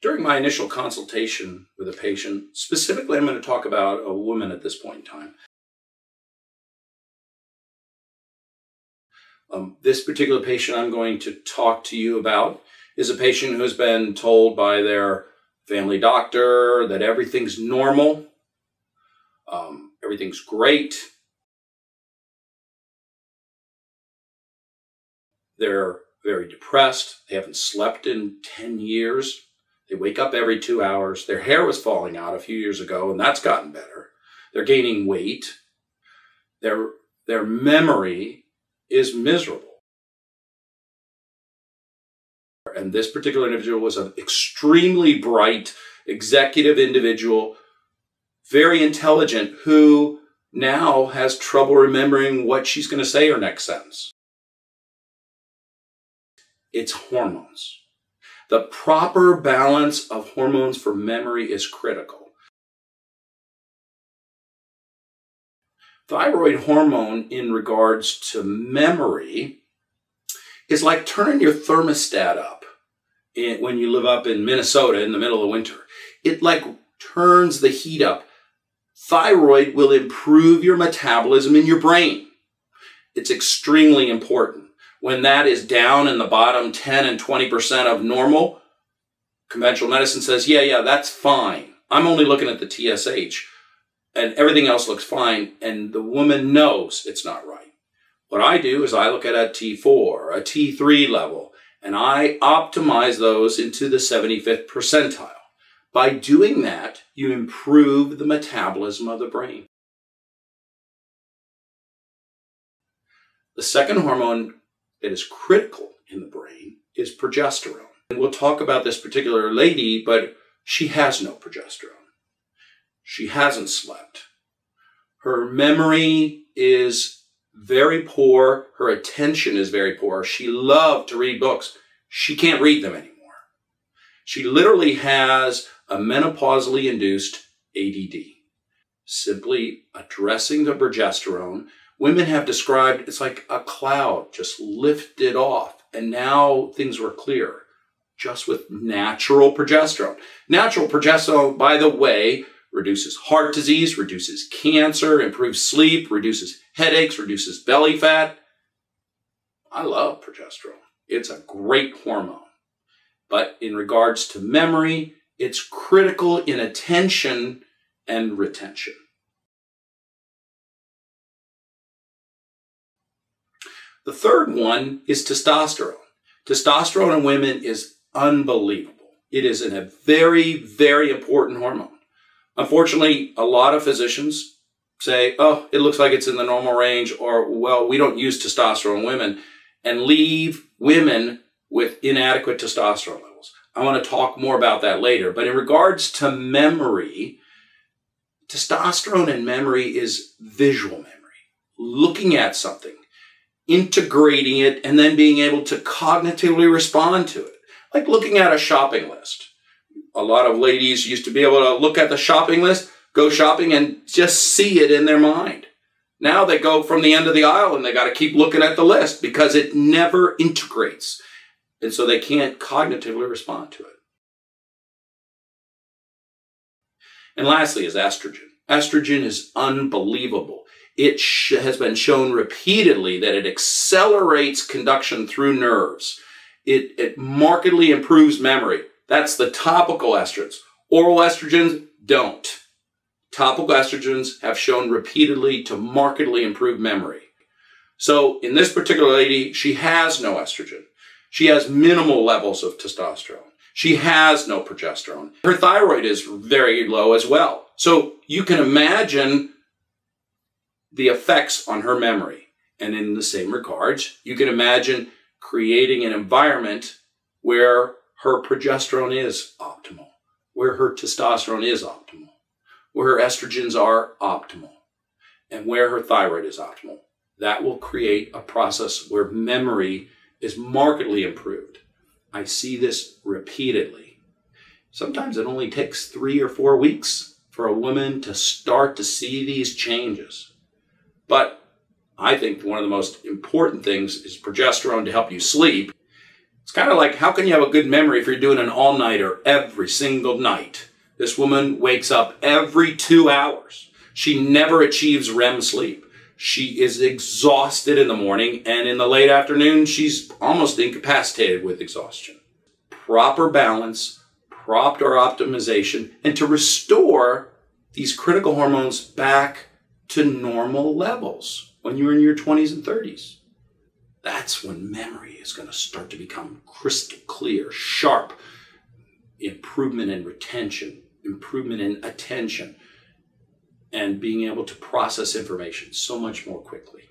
During my initial consultation with a patient, specifically I'm going to talk about a woman at this point in time. This particular patient I'm going to talk to you about is a patient who has been told by their family doctor that everything's normal, everything's great. They're very depressed. They haven't slept in 10 years. They wake up every 2 hours. Their hair was falling out a few years ago, and that's gotten better. They're gaining weight. Their memory is miserable. And this particular individual was an extremely bright executive individual, very intelligent, who now has trouble remembering what she's going to say her next sentence. It's hormones. The proper balance of hormones for memory is critical. Thyroid hormone in regards to memory is like turning your thermostat up when you live up in Minnesota in the middle of winter. It like turns the heat up. Thyroid will improve your metabolism in your brain. It's extremely important. When that is down in the bottom 10 and 20% of normal, conventional medicine says, yeah, that's fine. I'm only looking at the TSH and everything else looks fine. And the woman knows it's not right. What I do is I look at a T4, a T3 level, and I optimize those into the 75th percentile. By doing that, you improve the metabolism of the brain. The second hormone that is critical in the brain is progesterone. And we'll talk about this particular lady, but she has no progesterone. She hasn't slept. Her memory is very poor. Her attention is very poor. She loved to read books. She can't read them anymore. She literally has a menopausally induced ADD. Simply addressing the progesterone, women have described it's like a cloud just lifted off, and now things were clear just with natural progesterone. Natural progesterone, by the way, reduces heart disease, reduces cancer, improves sleep, reduces headaches, reduces belly fat. I love progesterone. It's a great hormone. But in regards to memory, it's critical in attention and retention. The third one is testosterone. Testosterone in women is unbelievable. It is a very, very important hormone. Unfortunately, a lot of physicians say, oh, it looks like it's in the normal range, or, well, we don't use testosterone in women, and leave women with inadequate testosterone levels. I want to talk more about that later. But in regards to memory, testosterone in memory is visual memory. Looking at something, integrating it, and then being able to cognitively respond to it. Like looking at a shopping list. A lot of ladies used to be able to look at the shopping list, go shopping, and just see it in their mind. Now they go from the end of the aisle and they got to keep looking at the list because it never integrates. And so they can't cognitively respond to it. And lastly is estrogen. Estrogen is unbelievable. It has been shown repeatedly that it accelerates conduction through nerves. It markedly improves memory. That's the topical estrogens. Oral estrogens don't. Topical estrogens have shown repeatedly to markedly improve memory. So in this particular lady, she has no estrogen. She has minimal levels of testosterone. She has no progesterone. Her thyroid is very low as well. So you can imagine the effects on her memory. And in the same regards, you can imagine creating an environment where her progesterone is optimal, where her testosterone is optimal, where her estrogens are optimal, and where her thyroid is optimal. That will create a process where memory is markedly improved. I see this repeatedly. Sometimes it only takes 3 or 4 weeks for a woman to start to see these changes. But I think one of the most important things is progesterone to help you sleep. It's kind of like, how can you have a good memory if you're doing an all-nighter every single night? This woman wakes up every 2 hours. She never achieves REM sleep. She is exhausted in the morning, and in the late afternoon, she's almost incapacitated with exhaustion. Proper balance, proper optimization, and to restore these critical hormones back to normal levels when you're in your 20s and 30s. That's when memory is going to start to become crystal clear, sharp, improvement in retention, improvement in attention, and being able to process information so much more quickly.